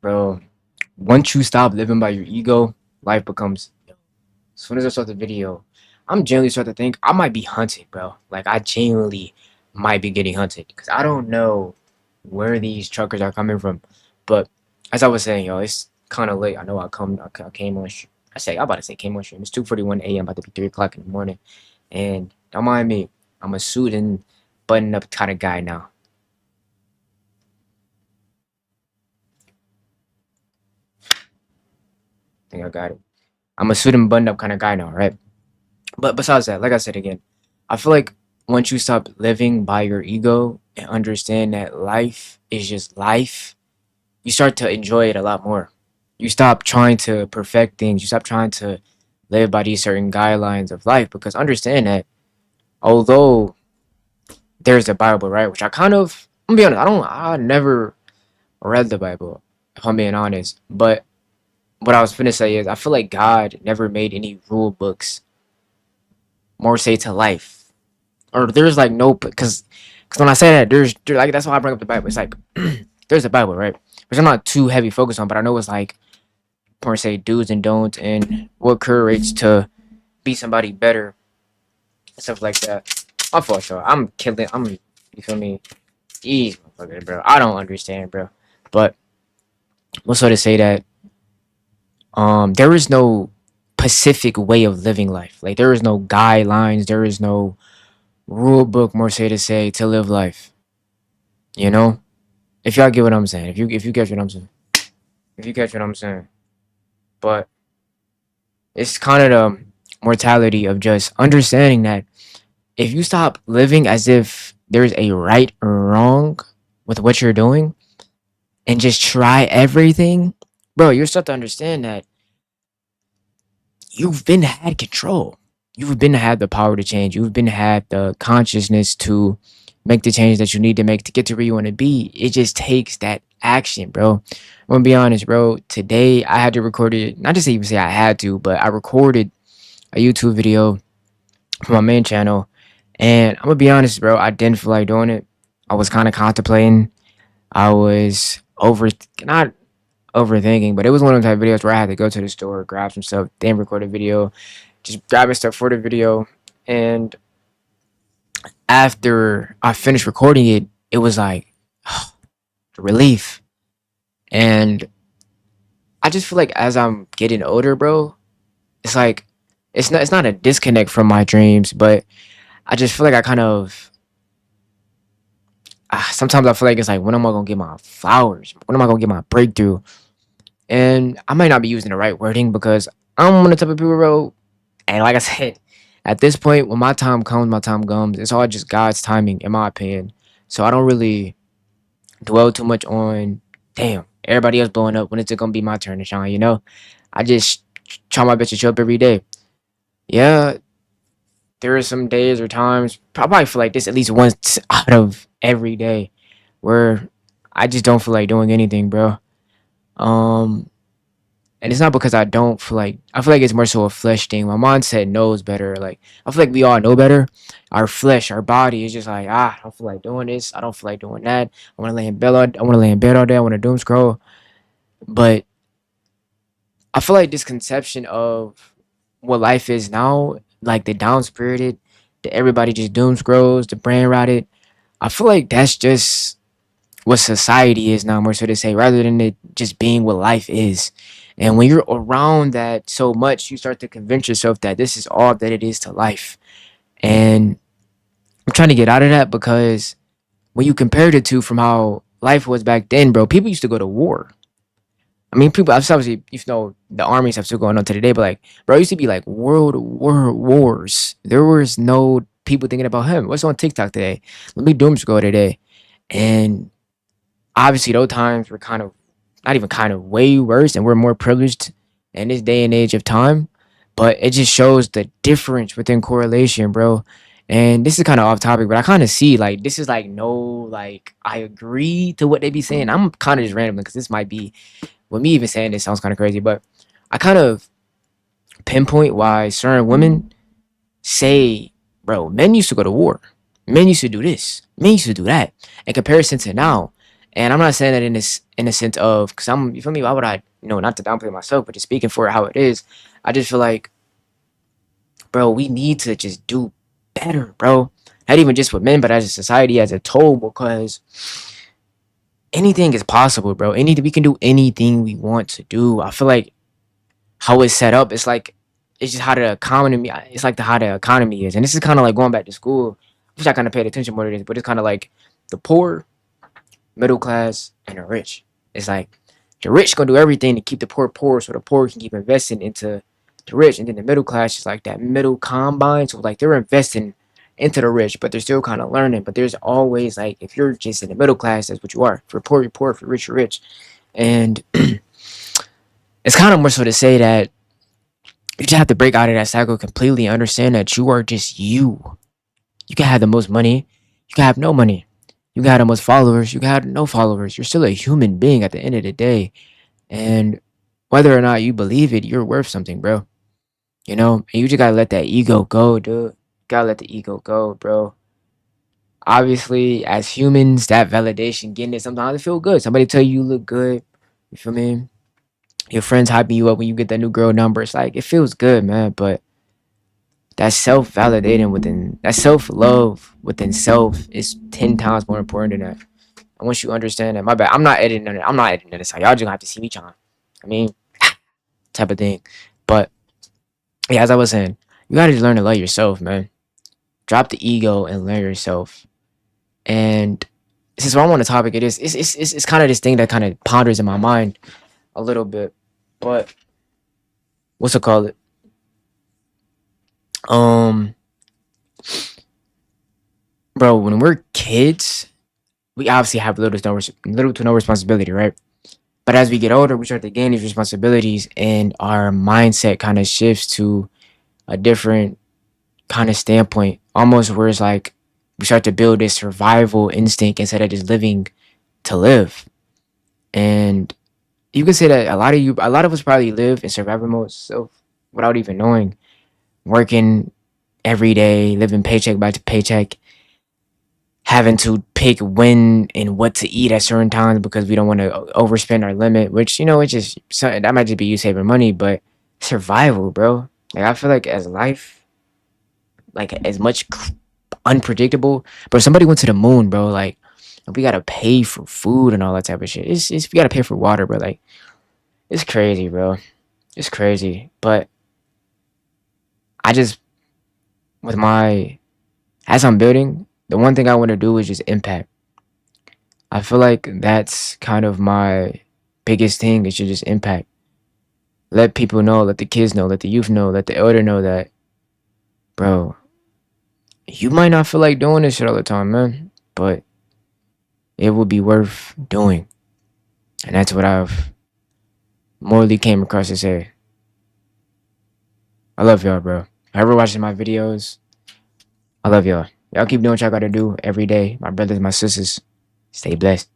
Bro, once you stop living by your ego, life becomes. As soon as I start the video, I'm genuinely start to think I might be hunted, bro. Like I genuinely might be getting hunted because I don't know where these truckers are coming from. But as I was saying, yo, it's kind of late. I know I came on. I'm about to say came on stream. It's 2:41 a.m. About to be 3 o'clock in the morning, and don't mind me. I'm a suit and button up kind of guy now. I think I got it. I'm a suit and button up kind of guy now, right? But besides that, like I said again, I feel like once you stop living by your ego and understand that life is just life, you start to enjoy it a lot more. You stop trying to perfect things. You stop trying to live by these certain guidelines of life because understand that although there's the Bible, right? Which I'm gonna be honest, I never read the Bible, if I'm being honest. But what I was finna say is I feel like God never made any rule books more say to life. Or there's like no because when I say that there's like that's why I bring up the Bible. It's like there's a Bible, right? Which I'm not too heavy focused on, but I know it's like per se do's and don'ts and what courage to be somebody better and stuff like that. My fault, so I'm killing. You feel me? Jeez, motherfucker, bro. I don't understand, bro. But we'll sort of say that there is no specific way of living life. Like there is no guidelines. There is no rule book, more say to say, to live life. You know, if y'all get what I'm saying, if you catch what I'm saying, if you catch what I'm saying, but it's kind of the mortality of just understanding that if you stop living as if there's a right or wrong with what you're doing and just try everything, bro, you start to understand that you've been had control. You've been had the power to change. You've been had the consciousness to make the change that you need to make to get to where you want to be. It just takes that action, bro. I'm gonna be honest, bro. Today I had to record it. Not just even say I had to, but I recorded a YouTube video for my main channel. And I'm gonna be honest, bro. I didn't feel like doing it. I was kind of contemplating. I was not overthinking, but it was one of the type of videos where I had to go to the store, grab some stuff, then record a video, just grabbing stuff for the video. And after I finished recording it, it was like relief. And I just feel like as I'm getting older, bro, it's like it's not a disconnect from my dreams, but I just feel like I kind of sometimes I feel like it's like when am I gonna get my flowers? When am I gonna get my breakthrough? And I might not be using the right wording because I'm one of the type of people, bro. And like I said, at this point, when my time comes, my time comes. It's all just God's timing, in my opinion. So I don't really dwell too much on, damn, everybody else blowing up. When is it gonna be my turn to shine? You know, I just try my best to show up every day. Yeah, there are some days or times, probably feel like this at least once out of every day, where I just don't feel like doing anything, bro. Um, and it's not because I don't feel like I feel like it's more so a flesh thing. My mindset knows better. Like I feel like we all know better. Our flesh, our body is just like I don't feel like doing this. I don't feel like doing that. I want to lay in bed all day. I want to doom scroll. But I feel like this conception of what life is now, like the down spirited, the everybody just doom scrolls, the brain rotted. I feel like that's just what society is now, more so to say, rather than it just being what life is. And when you're around that so much, you start to convince yourself that this is all that it is to life. And I'm trying to get out of that because when you compared it to from how life was back then, bro, people used to go to war. I mean, people obviously, you know, the armies have still going on to today, but like, bro, it used to be like world war wars. There was no people thinking about him. What's on TikTok today? Let me doom scroll today. And obviously those times were kind of not even kind of way worse and we're more privileged in this day and age of time, but it just shows the difference within correlation, bro. And this is kind of off topic, but I kind of see like this is like no, like I agree to what they be saying. I'm kind of just rambling because this might be with me even saying this sounds kind of crazy, but I kind of pinpoint why certain women say, bro, men used to go to war, men used to do this, men used to do that in comparison to now. And I'm not saying that in a sense of, because I'm, you feel me? Why would I, not to downplay myself, but just speaking for how it is. I just feel like, bro, we need to just do better, bro. Not even just with men, but as a society as a whole, because anything is possible, bro. Anything, we can do anything we want to do. I feel like how it's set up, it's just how the economy, it's like how the economy is. And this is kind of like going back to school. I wish I kind of paid attention more to this, but it's kind of like the poor, middle class, and the rich. It's like the rich gonna do everything to keep the poor poor, so the poor can keep investing into the rich, and then the middle class is like that middle combine. So like they're investing into the rich, but they're still kind of learning. But there's always like, if you're just in the middle class, that's what you are. If you're poor, you're poor. If you're rich, you're rich. And it's kind of more so to say that you just have to break out of that cycle completely and understand that you are just you. You can have the most money, you can have no money. You can have the most followers, you can have no followers. You're still a human being at the end of the day. And whether or not you believe it, you're worth something, bro. And you just gotta let that ego go, dude. Gotta let the ego go, bro. Obviously, as humans, that validation, getting it, sometimes it feel good. Somebody tell you look good. You feel me? Your friends hyping you up when you get that new girl number. It's like, it feels good, man. But that self-validating within, that self-love within self is 10 times more important than that. And once you understand that, my bad, I'm not editing it. I'm not editing this. Y'all just gonna have to see me trying. I mean, type of thing. But yeah, as I was saying, you gotta just learn to love yourself, man. Drop the ego and learn yourself. And since we're on the topic, it's kind of this thing that kind of ponders in my mind a little bit. But what's it called? Um, bro, when we're kids, we obviously have little to no responsibility, right? But as we get older, we start to gain these responsibilities, and our mindset kind of shifts to a different kind of standpoint, almost where it's like we start to build this survival instinct instead of just living to live. And you can say that a lot of us probably live in survival mode self without even knowing, working every day, living paycheck by paycheck, having to pick when and what to eat at certain times because we don't want to overspend our limit, which, it's just that might just be you saving money, but survival, bro. Like, I feel like as life, like as much unpredictable, bro. Somebody went to the moon, bro. Like, we gotta pay for food and all that type of shit. It's we gotta pay for water, bro. Like, it's crazy, bro. It's crazy. But I just, with my, as I'm building, the one thing I want to do is just impact. I feel like that's kind of my biggest thing is to just impact. Let people know, let the kids know, let the youth know, let the elder know that, bro, you might not feel like doing this shit all the time, man, but it would be worth doing. And that's what I've morally came across to say. I love y'all, bro. Whoever watching my videos, I love y'all. Y'all keep doing what y'all gotta do every day. My brothers, my sisters, stay blessed.